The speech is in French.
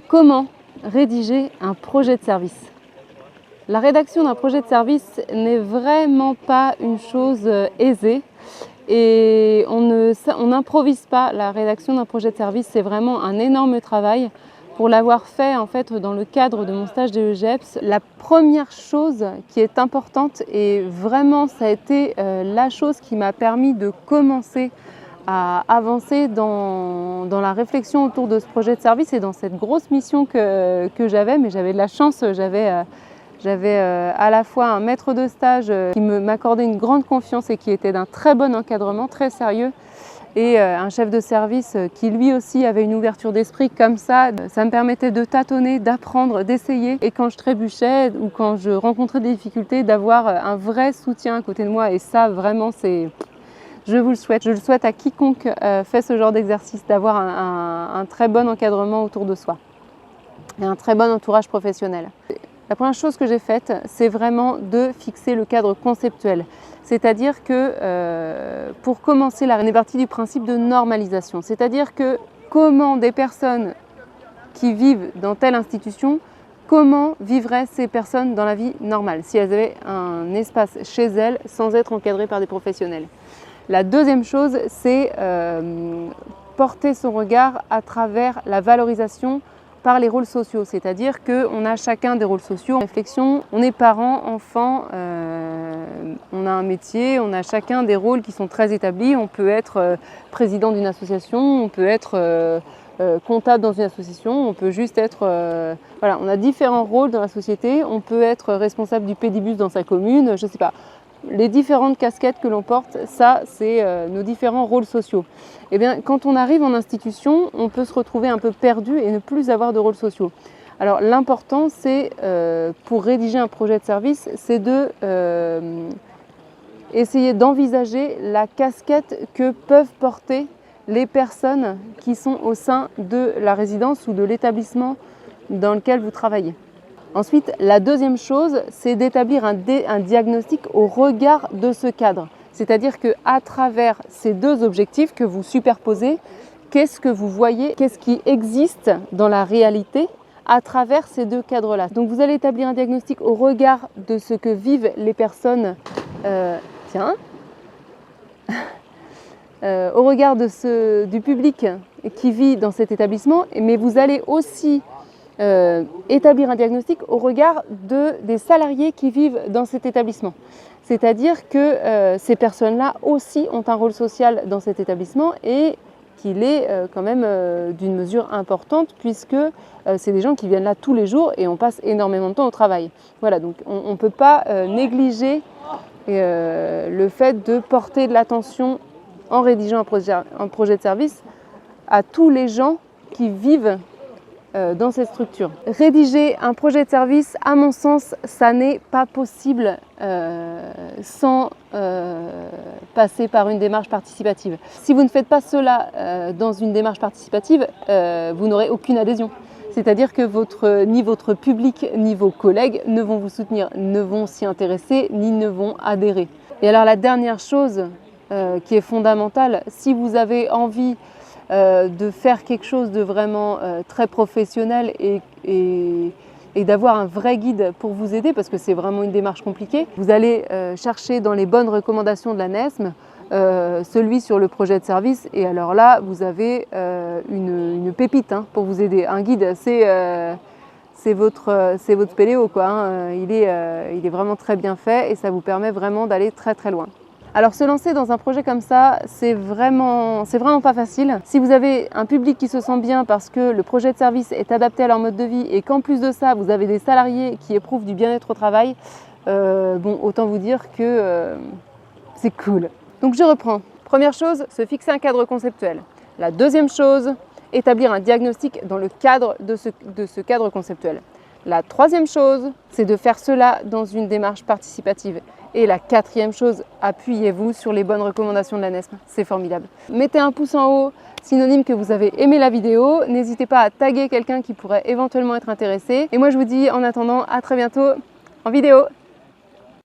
Comment rédiger un projet de service? La rédaction d'un projet de service n'est vraiment pas une chose aisée et on n'improvise pas la rédaction d'un projet de service. C'est vraiment un énorme travail. Pour l'avoir fait en fait dans le cadre de mon stage de l'EGEPS, la première chose qui est importante et vraiment ça a été la chose qui m'a permis de commencer à avancer dans la réflexion autour de ce projet de service et dans cette grosse mission que j'avais, mais j'avais de la chance, j'avais à la fois un maître de stage qui m'accordait une grande confiance et qui était d'un très bon encadrement, très sérieux, et un chef de service qui lui aussi avait une ouverture d'esprit comme ça. Ça me permettait de tâtonner, d'apprendre, d'essayer, et quand je trébuchais ou quand je rencontrais des difficultés, d'avoir un vrai soutien à côté de moi, et ça vraiment c'est... Je vous le souhaite. Je le souhaite à quiconque fait ce genre d'exercice, d'avoir un très bon encadrement autour de soi et un très bon entourage professionnel. La première chose que j'ai faite, c'est vraiment de fixer le cadre conceptuel. C'est-à-dire que pour commencer, on est parti du principe de normalisation. C'est-à-dire que comment des personnes qui vivent dans telle institution, comment vivraient ces personnes dans la vie normale, si elles avaient un espace chez elles sans être encadrées par des professionnels. La deuxième chose, c'est porter son regard à travers la valorisation par les rôles sociaux, c'est-à-dire qu'on a chacun des rôles sociaux. Réflexion, on est parents, enfants, on a un métier, on a chacun des rôles qui sont très établis. On peut être président d'une association, on peut être comptable dans une association, on peut juste être... voilà, on a différents rôles dans la société, on peut être responsable du pédibus dans sa commune, je ne sais pas. Les différentes casquettes que l'on porte, ça c'est nos différents rôles sociaux. Eh bien, quand on arrive en institution, on peut se retrouver un peu perdu et ne plus avoir de rôles sociaux. Alors l'important c'est, pour rédiger un projet de service, c'est de essayer d'envisager la casquette que peuvent porter les personnes qui sont au sein de la résidence ou de l'établissement dans lequel vous travaillez. Ensuite, la deuxième chose, c'est d'établir un diagnostic au regard de ce cadre. C'est-à-dire qu'à travers ces deux objectifs que vous superposez, qu'est-ce que vous voyez, qu'est-ce qui existe dans la réalité à travers ces deux cadres-là. Donc vous allez établir un diagnostic au regard de ce que vivent les personnes, au regard du public qui vit dans cet établissement, mais vous allez aussi établir un diagnostic au regard des salariés qui vivent dans cet établissement. C'est-à-dire que ces personnes-là aussi ont un rôle social dans cet établissement et qu'il est quand même d'une mesure importante puisque c'est des gens qui viennent là tous les jours et on passe énormément de temps au travail. Voilà, donc on ne peut pas négliger le fait de porter de l'attention en rédigeant un projet de service à tous les gens qui vivent dans cette structure. Rédiger un projet de service, à mon sens, ça n'est pas possible sans passer par une démarche participative. Si vous ne faites pas cela dans une démarche participative, vous n'aurez aucune adhésion. C'est-à-dire que ni votre public, ni vos collègues ne vont vous soutenir, ne vont s'y intéresser, ni ne vont adhérer. Et alors la dernière chose qui est fondamentale, si vous avez envie de faire quelque chose de vraiment très professionnel et d'avoir un vrai guide pour vous aider, parce que c'est vraiment une démarche compliquée. Vous allez chercher dans les bonnes recommandations de la NESM celui sur le projet de service, et alors là vous avez une pépite pour vous aider. Un guide, c'est votre spéléo, quoi. Il est vraiment très bien fait et ça vous permet vraiment d'aller très très loin. Alors se lancer dans un projet comme ça, c'est vraiment pas facile. Si vous avez un public qui se sent bien parce que le projet de service est adapté à leur mode de vie et qu'en plus de ça, vous avez des salariés qui éprouvent du bien-être au travail, bon, autant vous dire que c'est cool. Donc je reprends. Première chose, se fixer un cadre conceptuel. La deuxième chose, établir un diagnostic dans le cadre de ce cadre conceptuel. La troisième chose, c'est de faire cela dans une démarche participative. Et la quatrième chose, appuyez-vous sur les bonnes recommandations de la NESM. C'est formidable. Mettez un pouce en haut, synonyme que vous avez aimé la vidéo. N'hésitez pas à taguer quelqu'un qui pourrait éventuellement être intéressé. Et moi, je vous dis en attendant, à très bientôt en vidéo.